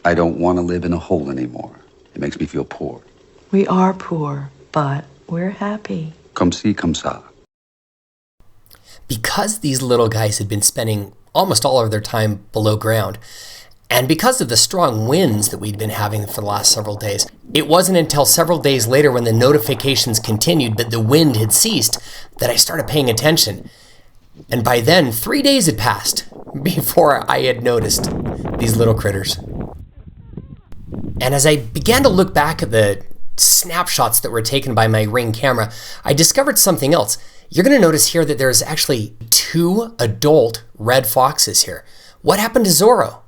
I don't want to live in a hole anymore. It makes me feel poor. We are poor, but we're happy. Comme ci, comme ça. Because these little guys had been spending almost all of their time below ground, and because of the strong winds that we'd been having for the last several days, it wasn't until several days later when the notifications continued but the wind had ceased that I started paying attention. And by then, 3 days had passed before I had noticed these little critters. And as I began to look back at the snapshots that were taken by my Ring camera, I discovered something else. You're going to notice here that there's actually 2 adult red foxes here. What happened to Zorro?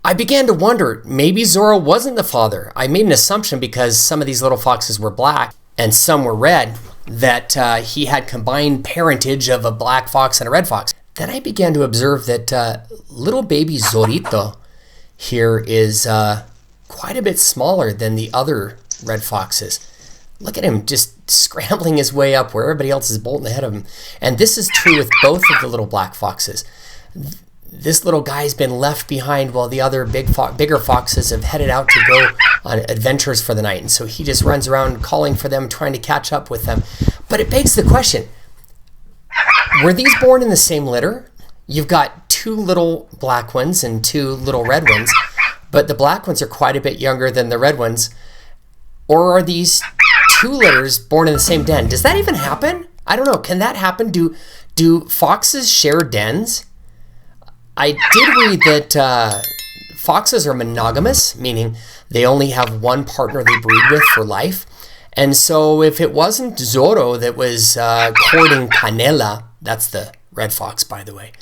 I began to wonder, maybe Zorro wasn't the father. I made an assumption because some of these little foxes were black and some were red, that he had combined parentage of a black fox and a red fox. Then I began to observe that little baby Zorrito here is quite a bit smaller than the other red foxes. Look at him just scrambling his way up where everybody else is bolting ahead of him. And this is true with both of the little black foxes. This little guy's been left behind while the other bigger foxes have headed out to go on adventures for the night. And so he just runs around calling for them, trying to catch up with them. But it begs the question, were these born in the same litter? You've got 2 little black ones and 2 little red ones, but the black ones are quite a bit younger than the red ones. Or are these 2 litters born in the same den? Does that even happen? I don't know. Can that happen? Do foxes share dens? I did read that foxes are monogamous, meaning they only have one partner they breed with for life. And so if it wasn't Zorro that was courting Canela, that's the red fox, by the way.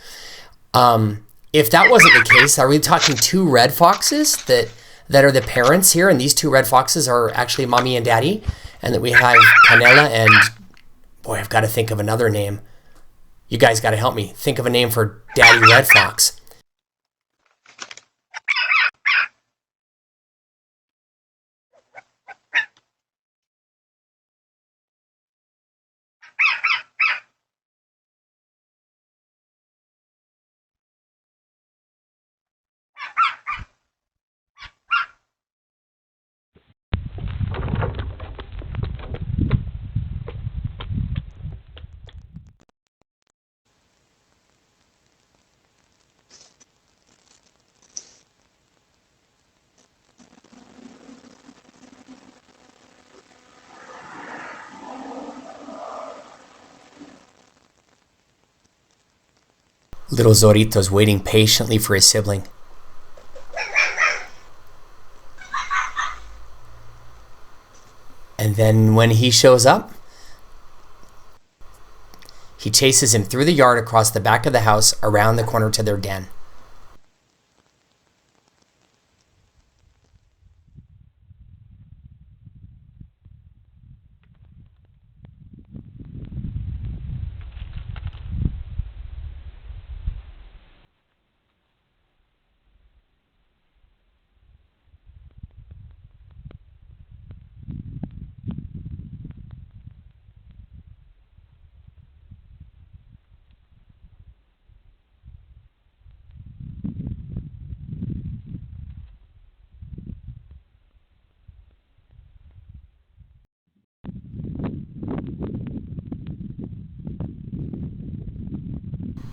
If that wasn't the case, are we talking 2 red foxes that are the parents here, and these 2 red foxes are actually mommy and daddy, and that we have Canela and, boy, I've got to think of another name. You guys got to help me. Think of a name for Daddy Red Fox. Little Zorrito's waiting patiently for his sibling. And then when he shows up, he chases him through the yard, across the back of the house, around the corner to their den.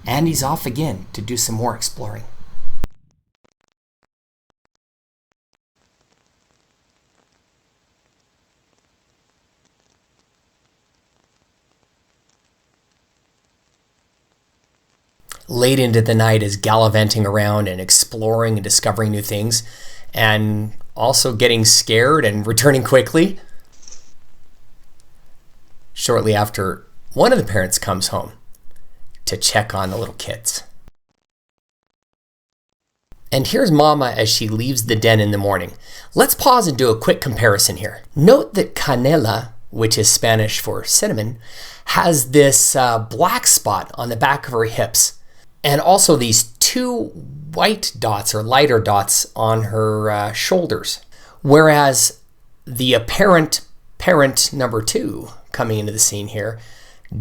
And he's off again to do some more exploring. Late into the night is gallivanting around and exploring and discovering new things, and also getting scared and returning quickly. Shortly after, one of the parents comes home to check on the little kids. And here's Mama as she leaves the den in the morning. Let's pause and do a quick comparison here. Note that Canela, which is Spanish for cinnamon, has this black spot on the back of her hips, and also these 2 white dots or lighter dots on her shoulders. Whereas the apparent parent number 2 coming into the scene here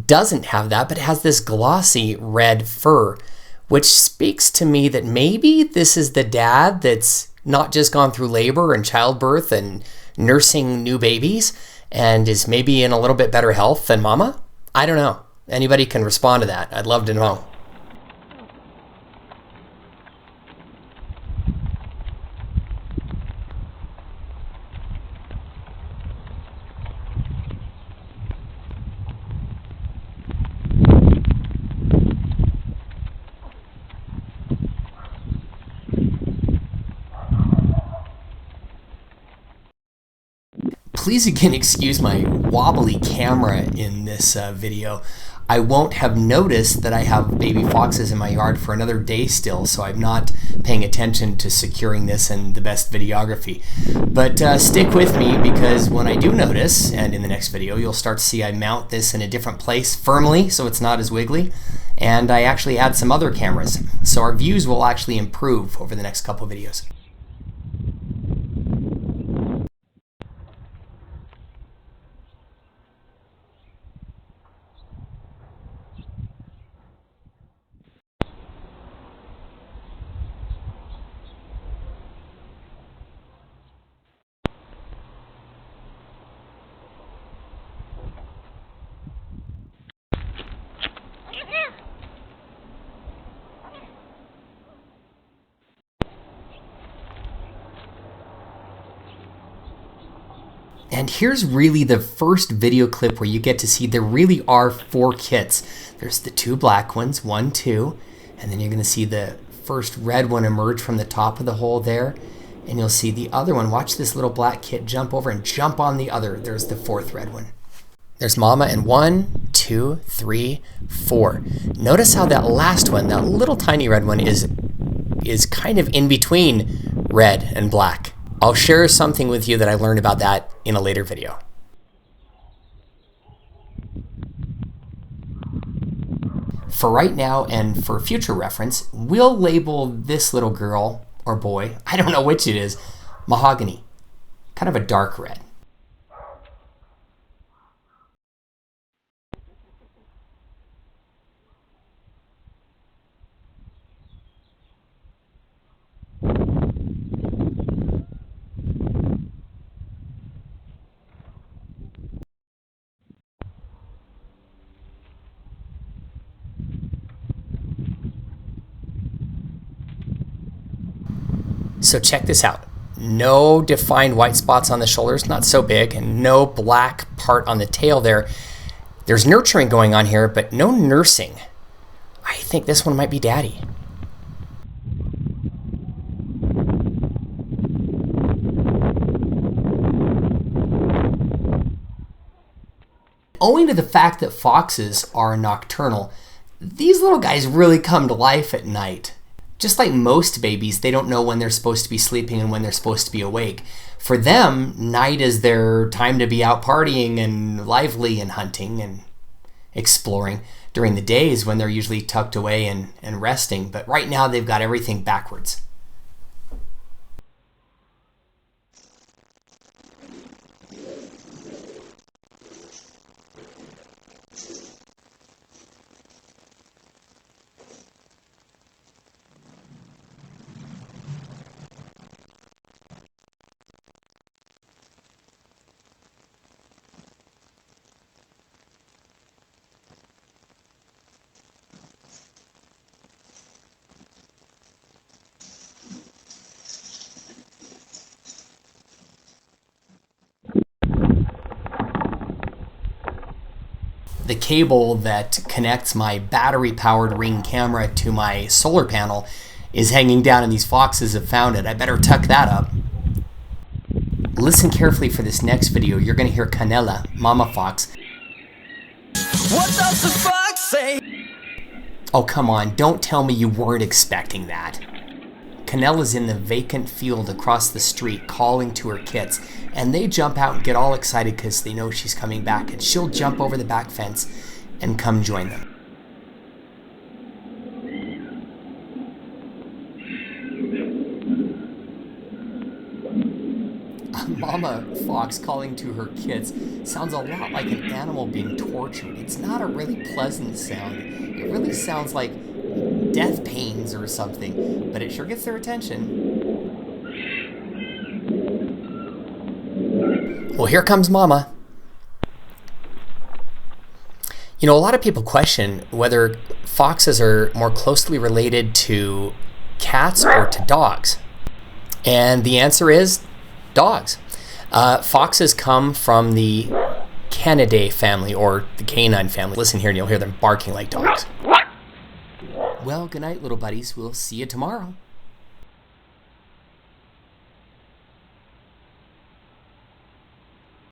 doesn't have that, but has this glossy red fur, which speaks to me that maybe this is the dad that's not just gone through labor and childbirth and nursing new babies and is maybe in a little bit better health than mama? I don't know. Anybody can respond to that. I'd love to know. Please again excuse my wobbly camera in this video. I won't have noticed that I have baby foxes in my yard for another day still, so I'm not paying attention to securing this and the best videography. But stick with me, because when I do notice, and in the next video, you'll start to see I mount this in a different place firmly so it's not as wiggly, and I actually add some other cameras. So our views will actually improve over the next couple of videos. And here's really the first video clip where you get to see there really are 4 kits. There's the 2 black ones, 1, 2, and then you're going to see the first red one emerge from the top of the hole there. And you'll see the other one. Watch this little black kit jump over and jump on the other. There's the 4th red one. There's mama and 1, 2, 3, 4. Notice how that last one, that little tiny red one, is kind of in between red and black. I'll share something with you that I learned about that in a later video. For right now and for future reference, we'll label this little girl or boy, I don't know which it is, mahogany, kind of a dark red. So check this out. No defined white spots on the shoulders, not so big, and no black part on the tail there. There's nurturing going on here, but no nursing. I think this one might be daddy. Owing to the fact that foxes are nocturnal, these little guys really come to life at night. Just like most babies, they don't know when they're supposed to be sleeping and when they're supposed to be awake. For them, night is their time to be out partying and lively and hunting and exploring. During the days when they're usually tucked away and resting. But right now they've got everything backwards. The cable that connects my battery-powered Ring camera to my solar panel is hanging down and these foxes have found it. I better tuck that up. Listen carefully for this next video. You're going to hear Canela, mama fox. What does the fox say? Oh, come on. Don't tell me you weren't expecting that. Canela's in the vacant field across the street calling to her kits, and they jump out and get all excited because they know she's coming back, and she'll jump over the back fence and come join them. A mama fox calling to her kits sounds a lot like an animal being tortured. It's not a really pleasant sound. It really sounds like death pains or something, but it sure gets their attention. Well, here comes Mama. You know, a lot of people question whether foxes are more closely related to cats or to dogs. And the answer is dogs. Foxes come from the Canidae family, or the canine family. Listen here and you'll hear them barking like dogs. Well, good night, little buddies. We'll see you tomorrow.